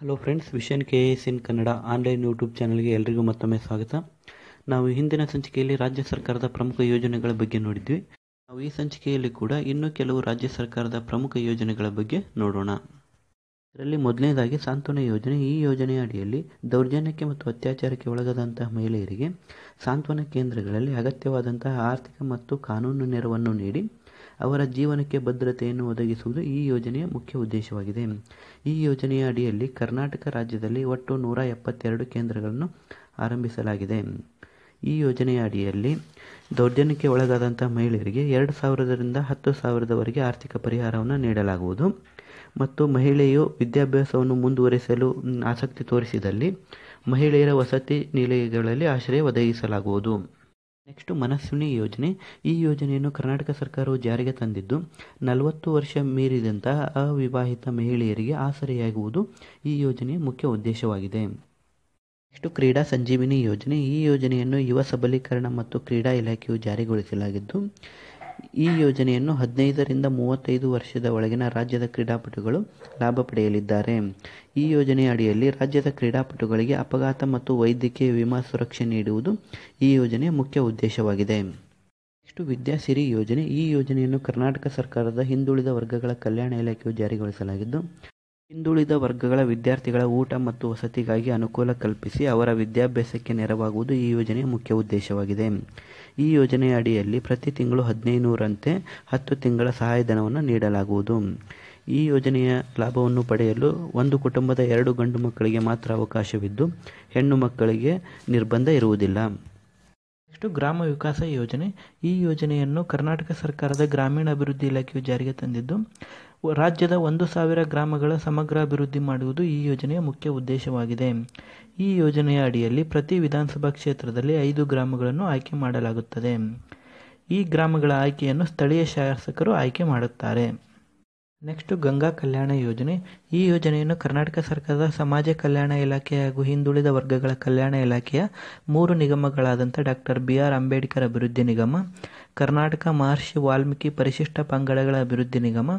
Hello friends, vision KAS ಇನ್ Kannada online YouTube ಚಾನಲ್ಗೆ ಎಲ್ರಿಗೂ ಮತ್ತೊಮ್ಮೆ ಸ್ವಾಗತ. ನಾವು ಹಿಂದಿನ ಸಂಚಿಕೆಯಲ್ಲಿ ರಾಜ್ಯ ಸರ್ಕಾರದ ಪ್ರಮುಖ ಯೋಜನೆಗಳ ಬಗ್ಗೆ ನೋಡಿದ್ವಿ. ನಾವು ಈ ಸಂಚಿಕೆಯಲ್ಲಿ ಕೂಡ ಇನ್ನೂ ಕೆಲವು ರಾಜ್ಯ ಸರ್ಕಾರದ ಪ್ರಮುಖ ಯೋಜನೆಗಳ ಬಗ್ಗೆ ನೋಡೋಣ. ಇದರಲ್ಲಿ ಮೊದಲನೇದಾಗಿ ಸಾಂತ್ವನ ಯೋಜನೆ. ಈ ಯೋಜನೆಯ ಅಡಿಯಲ್ಲಿ ದೌರ್ಜನ್ಯಕ್ಕೆ ಮತ್ತು ಅತ್ಯಾಚಾರಕ್ಕೆ ಒಳಗಾದಂತಹ ಮಹಿಳೆಯರಿಗೆ ಸಾಂತ್ವನ ಕೇಂದ್ರಗಳಲ್ಲಿ ಅಗತ್ಯವಾದಂತಹ ಆರ್ಥಿಕ ಮತ್ತು ಕಾನೂನು ನೆರವನ್ನು ನೀಡಿ ಅವರ ಜೀವನಕ್ಕೆ ಭದ್ರತೆಯನ್ನು ಒದಗಿಸುವುದು ಈ ಯೋಜನೆಯ ಮುಖ್ಯ ಉದ್ದೇಶವಾಗಿದೆ. ಈ ಯೋಜನೆಯ ಅಡಿಯಲ್ಲಿ ಕರ್ನಾಟಕ ರಾಜ್ಯದಲ್ಲಿ ಒಟ್ಟು 172 ಕೇಂದ್ರಗಳನ್ನು ಆರಂಭಿಸಲಾಗಿದೆ. ಈ ಯೋಜನೆಯ ಅಡಿಯಲ್ಲಿ ದೌರ್ಜನ್ಯಕ್ಕೆ ಒಳಗಾದಂತಹ ಮಹಿಳೆಯರಿಗೆ 2,000ರಿಂದ 10,000ವರೆಗೆ ಆರ್ಥಿಕ ಪರಿಹಾರವನ್ನು ನೀಡಲಾಗುವುದು ಮತ್ತು ಮಹಿಳೆಯು ವಿದ್ಯಾಭ್ಯಾಸವನ್ನು ಮುಂದುವರಿಸಲು ಆಸಕ್ತಿ ತೋರಿಸಿದಲ್ಲಿ ಮಹಿಳೆಯರ ವಸತಿ ನಿಲಯಗಳಲ್ಲಿ ಆಶ್ರಯ ಒದಗಿಸಲಾಗುವುದು. ನೆಕ್ಸ್ಟ್ ಮನಸ್ವಿನಿ ಯೋಜನೆ. ಈ ಯೋಜನೆಯನ್ನು ಕರ್ನಾಟಕ ಸರ್ಕಾರವು ಜಾರಿಗೆ ತಂದಿದ್ದು 40 ವರ್ಷ ಮೀರಿದಂತಹ ಅವಿವಾಹಿತ ಮಹಿಳೆಯರಿಗೆ ಆಸರೆಯಾಗುವುದು ಈ ಯೋಜನೆಯ ಮುಖ್ಯ ಉದ್ದೇಶವಾಗಿದೆ. ನೆಕ್ಸ್ಟ್ ಕ್ರೀಡಾ ಸಂಜೀವಿನಿ ಯೋಜನೆ. ಈ ಯೋಜನೆಯನ್ನು ಯುವ ಸಬಲೀಕರಣ ಮತ್ತು ಕ್ರೀಡಾ ಇಲಾಖೆಯು ಜಾರಿಗೊಳಿಸಲಾಗಿದ್ದು ಈ ಯೋಜನೆಯನ್ನು 15ರಿಂದ 35 ವರ್ಷದ ಒಳಗಿನ ರಾಜ್ಯದ ಕ್ರೀಡಾಪಟುಗಳು ಲಾಭ ಪಡೆಯಲಿದ್ದಾರೆ. ಈ ಯೋಜನೆಯ ಅಡಿಯಲ್ಲಿ ರಾಜ್ಯದ ಕ್ರೀಡಾಪಟುಗಳಿಗೆ ಅಪಘಾತ ಮತ್ತು ವೈದ್ಯಕೀಯ ವಿಮಾ ಸುರಕ್ಷೆ ನೀಡುವುದು ಈ ಯೋಜನೆಯ ಮುಖ್ಯ ಉದ್ದೇಶವಾಗಿದೆ. ನೆಕ್ಸ್ಟ್ ವಿದ್ಯಾಸಿರಿ ಯೋಜನೆ. ಈ ಯೋಜನೆಯನ್ನು ಕರ್ನಾಟಕ ಸರ್ಕಾರದ ಹಿಂದುಳಿದ ವರ್ಗಗಳ ಕಲ್ಯಾಣ ಇಲಾಖೆಯು ಜಾರಿಗೊಳಿಸಲಾಗಿದ್ದು ಹಿಂದುಳಿದ ವರ್ಗಗಳ ವಿದ್ಯಾರ್ಥಿಗಳ ಊಟ ಮತ್ತು ವಸತಿಗಾಗಿ ಅನುಕೂಲ ಕಲ್ಪಿಸಿ ಅವರ ವಿದ್ಯಾಭ್ಯಾಸಕ್ಕೆ ನೆರವಾಗುವುದು ಈ ಯೋಜನೆಯ ಮುಖ್ಯ ಉದ್ದೇಶವಾಗಿದೆ. ಈ ಯೋಜನೆಯ ಅಡಿಯಲ್ಲಿ ಪ್ರತಿ ತಿಂಗಳು 1500ರಂತೆ 10 ತಿಂಗಳ ಸಹಾಯಧನವನ್ನು ನೀಡಲಾಗುವುದು. ಈ ಯೋಜನೆಯ ಲಾಭವನ್ನು ಪಡೆಯಲು ಒಂದು ಕುಟುಂಬದ 2 ಗಂಡು ಮಕ್ಕಳಿಗೆ ಮಾತ್ರ ಅವಕಾಶವಿದ್ದು ಹೆಣ್ಣು ಮಕ್ಕಳಿಗೆ ನಿರ್ಬಂಧ ಇರುವುದಿಲ್ಲ. ನೆಕ್ಸ್ಟ್ ಗ್ರಾಮ ವಿಕಾಸ ಯೋಜನೆ. ಈ ಯೋಜನೆಯನ್ನು ಕರ್ನಾಟಕ ಸರ್ಕಾರದ ಗ್ರಾಮೀಣಾಭಿವೃದ್ಧಿ ಇಲಾಖೆಯು ಜಾರಿಗೆ ತಂದಿದ್ದು ರಾಜ್ಯದ 1,000 ಗ್ರಾಮಗಳ ಸಮಗ್ರ ಅಭಿವೃದ್ಧಿ ಮಾಡುವುದು ಈ ಯೋಜನೆಯ ಮುಖ್ಯ ಉದ್ದೇಶವಾಗಿದೆ. ಈ ಯೋಜನೆಯ ಅಡಿಯಲ್ಲಿ ಪ್ರತಿ ವಿಧಾನಸಭಾ ಕ್ಷೇತ್ರದಲ್ಲಿ 5 ಗ್ರಾಮಗಳನ್ನು ಆಯ್ಕೆ ಮಾಡಲಾಗುತ್ತದೆ. ಈ ಗ್ರಾಮಗಳ ಆಯ್ಕೆಯನ್ನು ಸ್ಥಳೀಯ ಶಾಸಕರು ಆಯ್ಕೆ ಮಾಡುತ್ತಾರೆ. ನೆಕ್ಸ್ಟ್ ಗಂಗಾ ಕಲ್ಯಾಣ ಯೋಜನೆ. ಈ ಯೋಜನೆಯನ್ನು ಕರ್ನಾಟಕ ಸರ್ಕಾರದ ಸಮಾಜ ಕಲ್ಯಾಣ ಇಲಾಖೆ ಹಾಗೂ ಹಿಂದುಳಿದ ವರ್ಗಗಳ ಕಲ್ಯಾಣ ಇಲಾಖೆಯ 3 ನಿಗಮಗಳಾದಂಥ ಡಾಕ್ಟರ್ BR ಅಂಬೇಡ್ಕರ್ ಅಭಿವೃದ್ಧಿ ನಿಗಮ, ಕರ್ನಾಟಕ ಮಹರ್ಷಿ ವಾಲ್ಮೀಕಿ ಪರಿಶಿಷ್ಟ ಪಂಗಡಗಳ ಅಭಿವೃದ್ಧಿ ನಿಗಮ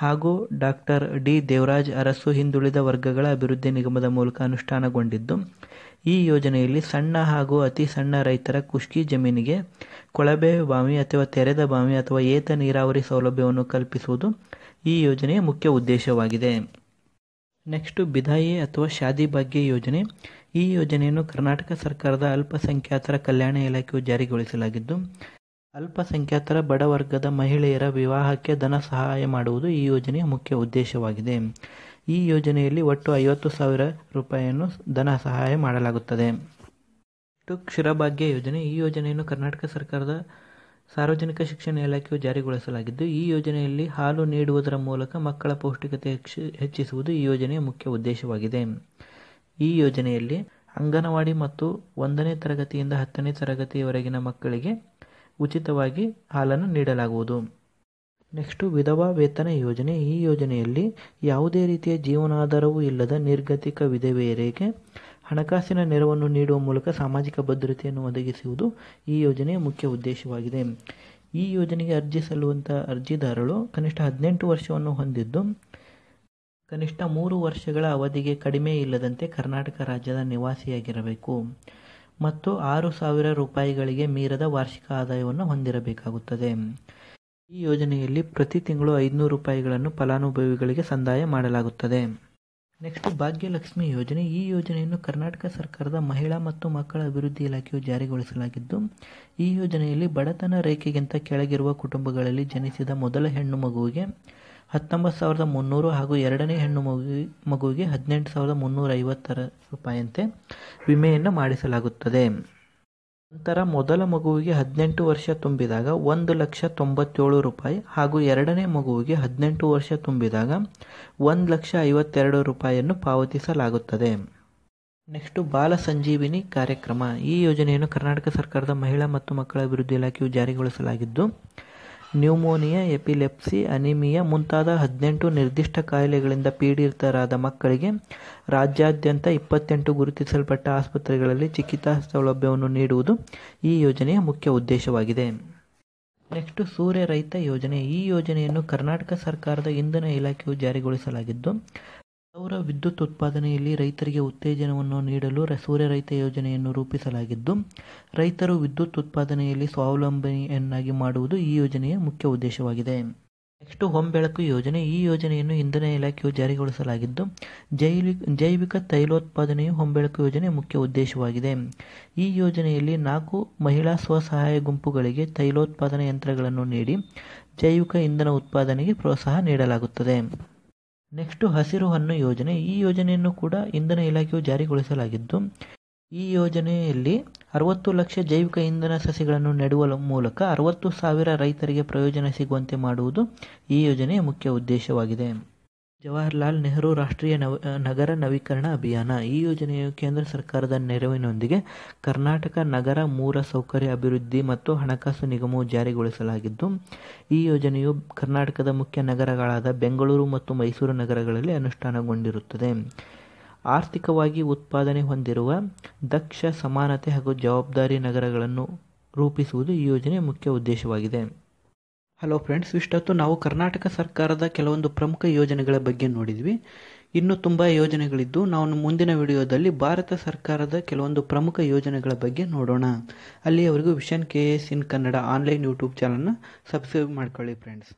ಹಾಗೂ ಡಾಕ್ಟರ್ D ದೇವರಾಜ್ ಅರಸು ಹಿಂದುಳಿದ ವರ್ಗಗಳ ಅಭಿವೃದ್ಧಿ ನಿಗಮದ ಮೂಲಕ ಅನುಷ್ಠಾನಗೊಂಡಿದ್ದು ಈ ಯೋಜನೆಯಲ್ಲಿ ಸಣ್ಣ ಹಾಗೂ ಅತಿ ಸಣ್ಣ ರೈತರ ಖುಷ್ಕಿ ಜಮೀನಿಗೆ ಕೊಳವೆ ಬಾವಿ ಅಥವಾ ತೆರೆದ ಬಾವಿ ಅಥವಾ ಏತ ನೀರಾವರಿ ಸೌಲಭ್ಯವನ್ನು ಕಲ್ಪಿಸುವುದು ಈ ಯೋಜನೆಯ ಮುಖ್ಯ ಉದ್ದೇಶವಾಗಿದೆ. ನೆಕ್ಸ್ಟ್ ಬಿದಾಯಿ ಅಥವಾ ಶಾದಿ ಭಾಗ್ಯ ಯೋಜನೆ. ಈ ಯೋಜನೆಯನ್ನು ಕರ್ನಾಟಕ ಸರ್ಕಾರದ ಅಲ್ಪಸಂಖ್ಯಾತರ ಕಲ್ಯಾಣ ಇಲಾಖೆಯು ಜಾರಿಗೊಳಿಸಲಾಗಿದ್ದು ಅಲ್ಪಸಂಖ್ಯಾತರ ಬಡವರ್ಗದ ಮಹಿಳೆಯರ ವಿವಾಹಕ್ಕೆ ಧನ ಸಹಾಯ ಮಾಡುವುದು ಈ ಯೋಜನೆಯ ಮುಖ್ಯ ಉದ್ದೇಶವಾಗಿದೆ. ಈ ಯೋಜನೆಯಲ್ಲಿ ಒಟ್ಟು 50,000 ರೂಪಾಯಿಯನ್ನು ಧನ ಸಹಾಯ ಮಾಡಲಾಗುತ್ತದೆ. ಕ್ಷೀರಭಾಗ್ಯ ಯೋಜನೆ. ಈ ಯೋಜನೆಯನ್ನು ಕರ್ನಾಟಕ ಸರ್ಕಾರದ ಸಾರ್ವಜನಿಕ ಶಿಕ್ಷಣ ಇಲಾಖೆಯು ಜಾರಿಗೊಳಿಸಲಾಗಿದ್ದು ಈ ಯೋಜನೆಯಲ್ಲಿ ಹಾಲು ನೀಡುವುದರ ಮೂಲಕ ಮಕ್ಕಳ ಪೌಷ್ಟಿಕತೆ ಹೆಚ್ಚಿಸುವುದು ಈ ಯೋಜನೆಯ ಮುಖ್ಯ ಉದ್ದೇಶವಾಗಿದೆ. ಈ ಯೋಜನೆಯಲ್ಲಿ ಅಂಗನವಾಡಿ ಮತ್ತು 1ನೇ ತರಗತಿಯಿಂದ 10ನೇ ತರಗತಿಯವರೆಗಿನ ಮಕ್ಕಳಿಗೆ ಉಚಿತವಾಗಿ ಹಾಲನ್ನು ನೀಡಲಾಗುವುದು. ನೆಕ್ಸ್ಟ್ ವಿಧವಾ ವೇತನ ಯೋಜನೆ. ಈ ಯೋಜನೆಯಲ್ಲಿ ಯಾವುದೇ ರೀತಿಯ ಜೀವನಾಧಾರವೂ ಇಲ್ಲದ ನಿರ್ಗತಿಕ ವಿಧವೆಯರಿಗೆ ಹಣಕಾಸಿನ ನೆರವನ್ನು ನೀಡುವ ಮೂಲಕ ಸಾಮಾಜಿಕ ಭದ್ರತೆಯನ್ನು ಒದಗಿಸುವುದು ಈ ಯೋಜನೆಯ ಮುಖ್ಯ ಉದ್ದೇಶವಾಗಿದೆ. ಈ ಯೋಜನೆಗೆ ಅರ್ಜಿ ಸಲ್ಲುವಂಥ ಅರ್ಜಿದಾರರು ಕನಿಷ್ಠ 18 ವರ್ಷವನ್ನು ಹೊಂದಿದ್ದು ಕನಿಷ್ಠ 3 ವರ್ಷಗಳ ಅವಧಿಗೆ ಕಡಿಮೆ ಇಲ್ಲದಂತೆ ಕರ್ನಾಟಕ ರಾಜ್ಯದ ನಿವಾಸಿಯಾಗಿರಬೇಕು ಮತ್ತು 6,000 ರೂಪಾಯಿಗಳಿಗೆ ಮೀರದ ವಾರ್ಷಿಕ ಆದಾಯವನ್ನು ಹೊಂದಿರಬೇಕಾಗುತ್ತದೆ. ಈ ಯೋಜನೆಯಲ್ಲಿ ಪ್ರತಿ ತಿಂಗಳು 500 ರೂಪಾಯಿಗಳನ್ನು ಫಲಾನುಭವಿಗಳಿಗೆ ಸಂದಾಯ ಮಾಡಲಾಗುತ್ತದೆ. ನೆಕ್ಸ್ಟ್ ಭಾಗ್ಯಲಕ್ಷ್ಮಿ ಯೋಜನೆ. ಈ ಯೋಜನೆಯನ್ನು ಕರ್ನಾಟಕ ಸರ್ಕಾರದ ಮಹಿಳಾ ಮತ್ತು ಮಕ್ಕಳ ಅಭಿವೃದ್ಧಿ ಇಲಾಖೆಯು ಜಾರಿಗೊಳಿಸಲಾಗಿದ್ದು ಈ ಯೋಜನೆಯಲ್ಲಿ ಬಡತನ ರೇಖೆಗಿಂತ ಕೆಳಗಿರುವ ಕುಟುಂಬಗಳಲ್ಲಿ ಜನಿಸಿದ ಮೊದಲ ಹೆಣ್ಣು ಮಗುವಿಗೆ 19,300 ಹಾಗೂ ಎರಡನೇ ಹೆಣ್ಣು ಮಗುವಿಗೆ 18,350 ರೂಪಾಯಿಯಂತೆ ವಿಮೆಯನ್ನು ಮಾಡಿಸಲಾಗುತ್ತದೆ. ನಂತರ ಮೊದಲ ಮಗುವಿಗೆ 18 ವರ್ಷ ತುಂಬಿದಾಗ 1,97,000 ರೂಪಾಯಿ ಹಾಗೂ ಎರಡನೇ ಮಗುವಿಗೆ 18 ವರ್ಷ ತುಂಬಿದಾಗ 1,52,000 ರೂಪಾಯಿಯನ್ನು ಪಾವತಿಸಲಾಗುತ್ತದೆ. ನೆಕ್ಸ್ಟ್ ಬಾಲ ಸಂಜೀವಿನಿ ಕಾರ್ಯಕ್ರಮ. ಈ ಯೋಜನೆಯನ್ನು ಕರ್ನಾಟಕ ಸರ್ಕಾರದ ಮಹಿಳಾ ಮತ್ತು ಮಕ್ಕಳ ಅಭಿವೃದ್ಧಿ ಇಲಾಖೆಯು ಜಾರಿಗೊಳಿಸಲಾಗಿದ್ದು ನ್ಯೂಮೋನಿಯಾ, ಎಪಿಲೆಪ್ಸಿ, ಅನಿಮಿಯಾ ಮುಂತಾದ 18 ನಿರ್ದಿಷ್ಟ ಕಾಯಿಲೆಗಳಿಂದ ಪೀಡಿತರಾದ ಮಕ್ಕಳಿಗೆ ರಾಜ್ಯಾದ್ಯಂತ 28 ಗುರುತಿಸಲ್ಪಟ್ಟ ಆಸ್ಪತ್ರೆಗಳಲ್ಲಿ ಚಿಕಿತ್ಸಾ ಸೌಲಭ್ಯವನ್ನು ನೀಡುವುದು ಈ ಯೋಜನೆಯ ಮುಖ್ಯ ಉದ್ದೇಶವಾಗಿದೆ. ನೆಕ್ಸ್ಟ್ ಸೂರ್ಯ ರೈತ ಯೋಜನೆ. ಈ ಯೋಜನೆಯನ್ನು ಕರ್ನಾಟಕ ಸರ್ಕಾರದ ಇಂಧನ ಇಲಾಖೆಯು ಜಾರಿಗೊಳಿಸಲಾಗಿದ್ದು ಸೌರ ವಿದ್ಯುತ್ ಉತ್ಪಾದನೆಯಲ್ಲಿ ರೈತರಿಗೆ ಉತ್ತೇಜನವನ್ನು ನೀಡಲು ಸೂರ್ಯ ರೈತ ಯೋಜನೆಯನ್ನು ರೂಪಿಸಲಾಗಿದ್ದು, ರೈತರು ವಿದ್ಯುತ್ ಉತ್ಪಾದನೆಯಲ್ಲಿ ಸ್ವಾವಲಂಬನೆಯನ್ನಾಗಿ ಮಾಡುವುದು ಈ ಯೋಜನೆಯ ಮುಖ್ಯ ಉದ್ದೇಶವಾಗಿದೆ. ನೆಕ್ಸ್ಟ್ ಹೊಂಬೆಳಕು ಯೋಜನೆ. ಈ ಯೋಜನೆಯನ್ನು ಇಂಧನ ಇಲಾಖೆಯು ಜಾರಿಗೊಳಿಸಲಾಗಿದ್ದು, ಜೈವಿಕ ತೈಲೋತ್ಪಾದನೆಯು ಹೊಂಬೆಳಕು ಯೋಜನೆಯ ಮುಖ್ಯ ಉದ್ದೇಶವಾಗಿದೆ. ಈ ಯೋಜನೆಯಲ್ಲಿ 4 ಮಹಿಳಾ ಸ್ವಸಹಾಯ ಗುಂಪುಗಳಿಗೆ ತೈಲೋತ್ಪಾದನಾ ಯಂತ್ರಗಳನ್ನು ನೀಡಿ ಜೈವಿಕ ಇಂಧನ ಉತ್ಪಾದನೆಗೆ ಪ್ರೋತ್ಸಾಹ ನೀಡಲಾಗುತ್ತದೆ. ನೆಕ್ಸ್ಟ್ ಹಸಿರು ಹೊನ್ನು ಯೋಜನೆ. ಈ ಯೋಜನೆಯನ್ನು ಕೂಡ ಇಂಧನ ಇಲಾಖೆಯು ಜಾರಿಗೊಳಿಸಲಾಗಿದ್ದು, ಈ ಯೋಜನೆಯಲ್ಲಿ 60 ಲಕ್ಷ ಜೈವಿಕ ಇಂಧನ ಸಸಿಗಳನ್ನು ನೆಡುವ ಮೂಲಕ 60,000 ರೈತರಿಗೆ ಪ್ರಯೋಜನ ಸಿಗುವಂತೆ ಮಾಡುವುದು ಈ ಯೋಜನೆಯ ಮುಖ್ಯ ಉದ್ದೇಶವಾಗಿದೆ. ಜವಾಹರಲಾಲ್ ನೆಹರು ರಾಷ್ಟ್ರೀಯ ನಗರ ನವೀಕರಣ ಅಭಿಯಾನ. ಈ ಯೋಜನೆಯು ಕೇಂದ್ರ ಸರ್ಕಾರದ ನೆರವಿನೊಂದಿಗೆ ಕರ್ನಾಟಕ ನಗರ ಮೂಲಸೌಕರ್ಯ ಅಭಿವೃದ್ಧಿ ಮತ್ತು ಹಣಕಾಸು ನಿಗಮವು ಜಾರಿಗೊಳಿಸಲಾಗಿದ್ದು, ಈ ಯೋಜನೆಯು ಕರ್ನಾಟಕದ ಮುಖ್ಯ ನಗರಗಳಾದ ಬೆಂಗಳೂರು ಮತ್ತು ಮೈಸೂರು ನಗರಗಳಲ್ಲಿ ಅನುಷ್ಠಾನಗೊಂಡಿರುತ್ತದೆ. ಆರ್ಥಿಕವಾಗಿ ಉತ್ಪಾದನೆ ಹೊಂದಿರುವ ದಕ್ಷ, ಸಮಾನತೆ ಹಾಗೂ ಜವಾಬ್ದಾರಿ ನಗರಗಳನ್ನು ರೂಪಿಸುವುದು ಈ ಯೋಜನೆಯ ಮುಖ್ಯ ಉದ್ದೇಶವಾಗಿದೆ. ಹಲೋ ಫ್ರೆಂಡ್ಸ್, ಇಷ್ಟೊತ್ತು ನಾವು ಕರ್ನಾಟಕ ಸರ್ಕಾರದ ಕೆಲವೊಂದು ಪ್ರಮುಖ ಯೋಜನೆಗಳ ಬಗ್ಗೆ ನೋಡಿದ್ವಿ. ಇನ್ನೂ ತುಂಬ ಯೋಜನೆಗಳಿದ್ದು ನಾವು ಮುಂದಿನ ವಿಡಿಯೋದಲ್ಲಿ ಭಾರತ ಸರ್ಕಾರದ ಕೆಲವೊಂದು ಪ್ರಮುಖ ಯೋಜನೆಗಳ ಬಗ್ಗೆ ನೋಡೋಣ. ಅಲ್ಲಿಯವರೆಗೂ ವಿಷನ್ KS ಇನ್ ಕನ್ನಡ ಆನ್ಲೈನ್ ಯೂಟ್ಯೂಬ್ ಚಾನಲ್ನ ಸಬ್ಸ್ಕ್ರೈಬ್ ಮಾಡ್ಕೊಳ್ಳಿ ಫ್ರೆಂಡ್ಸ್.